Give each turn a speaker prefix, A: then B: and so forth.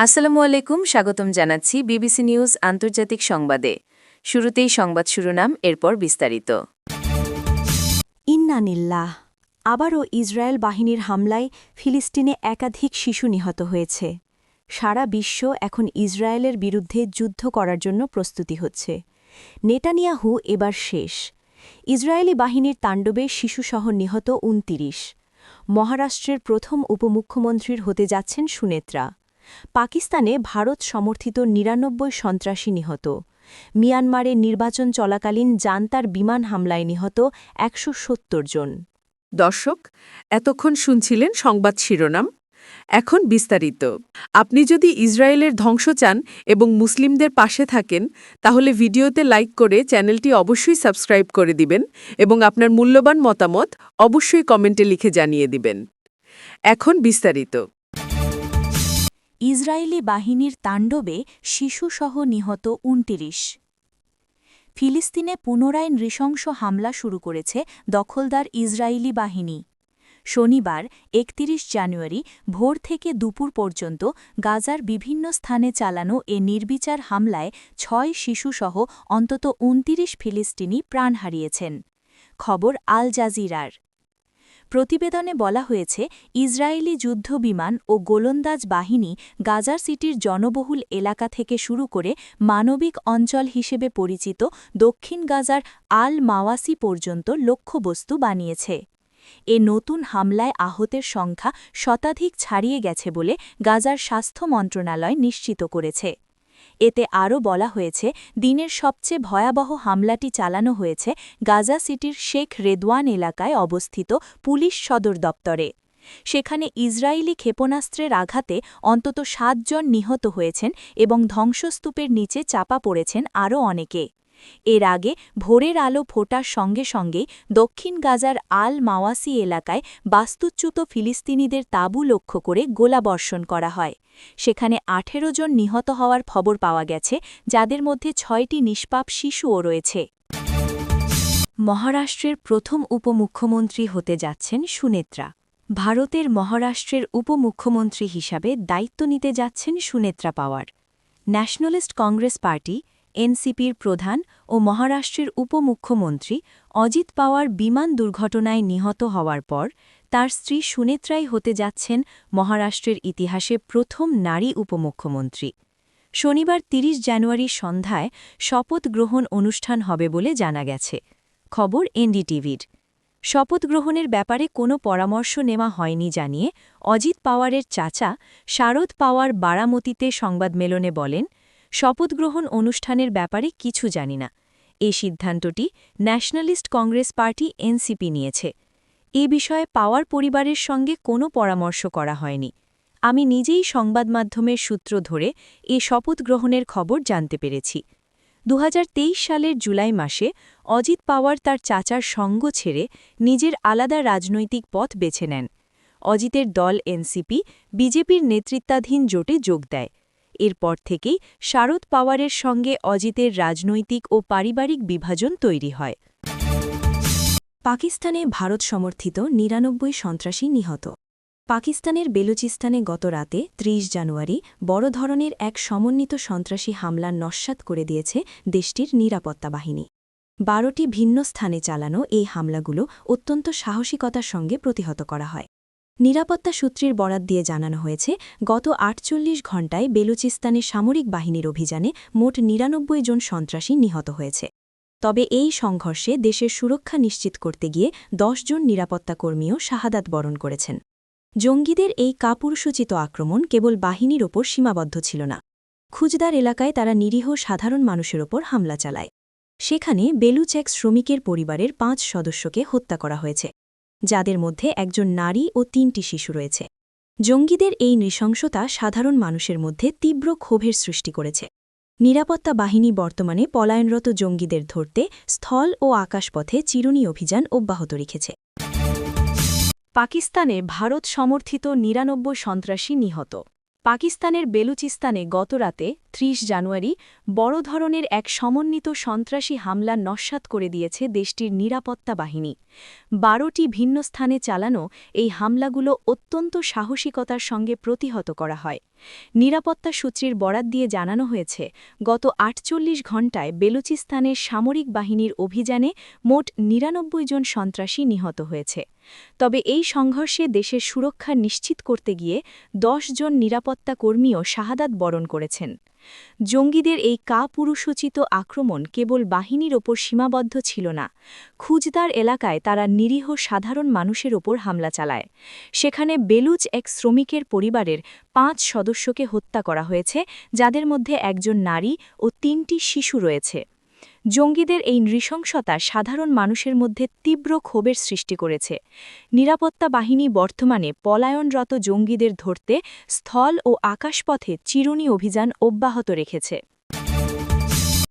A: আসসালামু আলাইকুম, স্বাগতম জানাচ্ছি বিবিসি নিউজ আন্তর্জাতিক সংবাদে। শুরুতেই সংবাদ শিরোনাম, এরপর বিস্তারিত।
B: ইন্নানিল্লাহ। আবারও ইসরায়েল বাহিনীর হামলায় ফিলিস্তিনে একাধিক শিশু নিহত হয়েছে। সারা বিশ্ব এখন ইসরায়েলের বিরুদ্ধে যুদ্ধ করার জন্য প্রস্তুতি হচ্ছে। নেতানিয়াহু এবার শেষ। ইসরায়েলি বাহিনীর তাণ্ডবে শিশুসহ নিহত ২৯। মহারাষ্ট্রের প্রথম উপমুখ্যমন্ত্রীর হতে যাচ্ছেন সুনেত্রা। পাকিস্তানে ভারত সমর্থিত ৯৯ সন্ত্রাসী নিহত। মিয়ানমারে নির্বাচন চলাকালীন জান্তার বিমান হামলায় নিহত ১৭০ জন।
C: দর্শক, এতক্ষণ শুনছিলেন সংবাদ শিরোনাম। এখন বিস্তারিত। আপনি যদি ইসরায়েলের ধ্বংস চান এবং মুসলিমদের পাশে থাকেন, তাহলে ভিডিওতে লাইক করে চ্যানেলটি অবশ্যই সাবস্ক্রাইব করে দিবেন এবং আপনার মূল্যবান মতামত অবশ্যই কমেন্টে লিখে জানিয়ে দিবেন। এখন বিস্তারিত।
B: ইসরায়েলি বাহিনীর তাণ্ডবে শিশুসহ নিহত ২৯। ফিলিস্তিনে পুনরায় নৃশংস হামলা শুরু করেছে দখলদার ইসরায়েলি বাহিনী। শনিবার ৩১ জানুয়ারি ভোর থেকে দুপুর পর্যন্ত গাজার বিভিন্ন স্থানে চালানো এ নির্বিচার হামলায় ৬ শিশুসহ অন্তত ২৯ ফিলিস্তিনি প্রাণ হারিয়েছেন। খবর আল জাজিরার। প্রতিবেদনে বলা হয়েছে, ইসরায়েলি যুদ্ধবিমান ও গোলন্দাজ বাহিনী গাজা সিটির জনবহুল এলাকা থেকে শুরু করে মানবিক অঞ্চল হিসেবে পরিচিত দক্ষিণ গাজার আল মাওয়াসি পর্যন্ত লক্ষ্যবস্তু বানিয়েছে। এ নতুন হামলায় আহতের সংখ্যা শতাধিক ছাড়িয়ে গেছে বলে গাজার স্বাস্থ্য মন্ত্রণালয় নিশ্চিত করেছে। এতে আরও বলা হয়েছে, দিনের সবচেয়ে ভয়াবহ হামলাটি চালানো হয়েছে গাজা সিটির শেখ রেদওয়ান এলাকায় অবস্থিত পুলিশ সদর দপ্তরে। সেখানে ইসরায়েলি ক্ষেপণাস্ত্রের আঘাতে অন্তত ৭ জন নিহত হয়েছেন এবং ধ্বংসস্তূপের নিচে চাপা পড়েছেন আরও অনেকে। এর আগে ভোরের আলো ফোটার সঙ্গে সঙ্গেই দক্ষিণ গাজার আল মাওয়াসি এলাকায় বাস্তুচ্যুত ফিলিস্তিনিদের তাঁবু লক্ষ্য করে গোলাবর্ষণ করা হয়। সেখানে ১৮ জন নিহত হওয়ার খবর পাওয়া গেছে, যাদের মধ্যে ৬টি নিষ্পাপ শিশুও রয়েছে। মহারাষ্ট্রের প্রথম উপমুখ্যমন্ত্রী হতে যাচ্ছেন সুনেত্রা। ভারতের মহারাষ্ট্রের উপমুখ্যমন্ত্রী হিসাবে দায়িত্ব নিতে যাচ্ছেন সুনেত্রা পাওয়ার। ন্যাশনালিস্ট কংগ্রেস পার্টি এনসিপির প্রধান ও মহারাষ্ট্রের উপমুখ্যমন্ত্রী অজিত পাওয়ার বিমান দুর্ঘটনায় নিহত হওয়ার পর তার স্ত্রী সুনেত্রাই হতে যাচ্ছেন মহারাষ্ট্রের ইতিহাসে প্রথম নারী উপমুখ্যমন্ত্রী। শনিবার ৩০ জানুয়ারি সন্ধ্যায় শপথ গ্রহণ অনুষ্ঠান হবে বলে জানা গেছে। খবর এনডিটিভির। শপথ গ্রহণের ব্যাপারে কোনো পরামর্শ নেওয়া হয়নি জানিয়ে অজিত পাওয়ারের চাচা শারদ পাওয়ার বারামতিতে সংবাদমেলনে বলেন, শপথগ্রহণ অনুষ্ঠানের ব্যাপারে কিছু জানি না। এই সিদ্ধান্তটি ন্যাশনালিস্ট কংগ্রেস পার্টি এনসিপি নিয়েছে। এ বিষয়ে পাওয়ার পরিবারের সঙ্গে কোনো পরামর্শ করা হয়নি। আমি নিজেই সংবাদমাধ্যমের সূত্র ধরে এ শপথ গ্রহণের খবর জানতে পেরেছি। ২০২৩ সালের জুলাই মাসে অজিত পাওয়ার তার চাচার সঙ্গ ছেড়ে নিজের আলাদা রাজনৈতিক পথ বেছে নেন। অজিতের দল এনসিপি বিজেপির নেতৃত্বাধীন জোটে যোগ দেয়। এরপর থেকেই শারদ পাওয়ারের সঙ্গে অজিতের রাজনৈতিক ও পারিবারিক বিভাজন তৈরি হয়। পাকিস্তানে ভারত সমর্থিত ৯৯ সন্ত্রাসী নিহত। পাকিস্তানের বেলুচিস্তানে গত রাতে ৩০ জানুয়ারি বড় ধরনের এক সমন্বিত সন্ত্রাসী হামলা নস্যাৎ করে দিয়েছে দেশটির নিরাপত্তা বাহিনী। ১২টি ভিন্ন স্থানে চালানো এই হামলাগুলো অত্যন্ত সাহসিকতার সঙ্গে প্রতিহত করা হয়। নিরাপত্তা সূত্রের বরাত দিয়ে জানানো হয়েছে, গত ৪৮ ঘণ্টায় বেলুচিস্তানে সামরিক বাহিনীর অভিযানে মোট ৯৯ জন সন্ত্রাসী নিহত হয়েছে। তবে এই সংঘর্ষে দেশের সুরক্ষা নিশ্চিত করতে গিয়ে ১০ জন নিরাপত্তা কর্মীও শাহাদাত বরণ করেছেন। জঙ্গিদের এই কাপুরুষোচিত আক্রমণ কেবল বাহিনীর ওপর সীমাবদ্ধ ছিল না। খুজদার এলাকায় তারা নিরীহ সাধারণ মানুষের ওপর হামলা চালায়। সেখানে বেলুচ এক শ্রমিকের পরিবারের ৫ সদস্যকে হত্যা করা হয়েছে, যাদের মধ্যে একজন নারী ও ৩টি শিশু রয়েছে। জঙ্গিদের এই নৃশংসতা সাধারণ মানুষের মধ্যে তীব্র ক্ষোভের সৃষ্টি করেছে। নিরাপত্তা বাহিনী বর্তমানে পলায়নরত জঙ্গিদের ধরতে স্থল ও আকাশপথে চিরুনি অভিযান অব্যাহত রেখেছে। পাকিস্তানে ভারত সমর্থিত ৯৯ সন্ত্রাসী নিহত। পাকিস্তানের বেলুচিস্তানে গতরাতে ৩০ জানুয়ারি বড় ধরনের এক সমন্বিত সন্ত্রাসী হামলা নস্যাৎ করে দিয়েছে দেশটির নিরাপত্তা বাহিনী। ১২টি ভিন্ন স্থানে চালানো এই হামলাগুলো অত্যন্ত সাহসিকতার সঙ্গে প্রতিহত করা হয়। নিরাপত্তা সূত্রের বরাত দিয়ে জানানো হয়েছে, গত ৪৮ ঘণ্টায় বেলুচিস্তানের সামরিক বাহিনীর অভিযানে মোট ৯৯ জন সন্ত্রাসী নিহত হয়েছে। তবে এই সংঘর্ষে দেশের সুরক্ষা নিশ্চিত করতে গিয়ে ১০ জন নিরাপত্তা কর্মীও শাহাদাত বরণ করেছেন। জঙ্গিদের এই কাপুরুষোচিত আক্রমণ কেবল বাহিনীর ওপর সীমাবদ্ধ ছিল না, খুজদার এলাকায় তারা নিরীহ সাধারণ মানুষের ওপর হামলা চালায়। সেখানে বেলুচ এক শ্রমিকের পরিবারের ৫ সদস্যকে হত্যা করা হয়েছে, যাদের মধ্যে একজন নারী ও ৩টি শিশু রয়েছে। জঙ্গিদের এই নৃশংসতা সাধারণ মানুষের মধ্যে তীব্র ক্ষোভের সৃষ্টি করেছে। নিরাপত্তা বাহিনী বর্তমানে পলায়নরত জঙ্গিদের ধরতে স্থল ও আকাশপথে চিরুনি অভিযান অব্যাহত রেখেছে।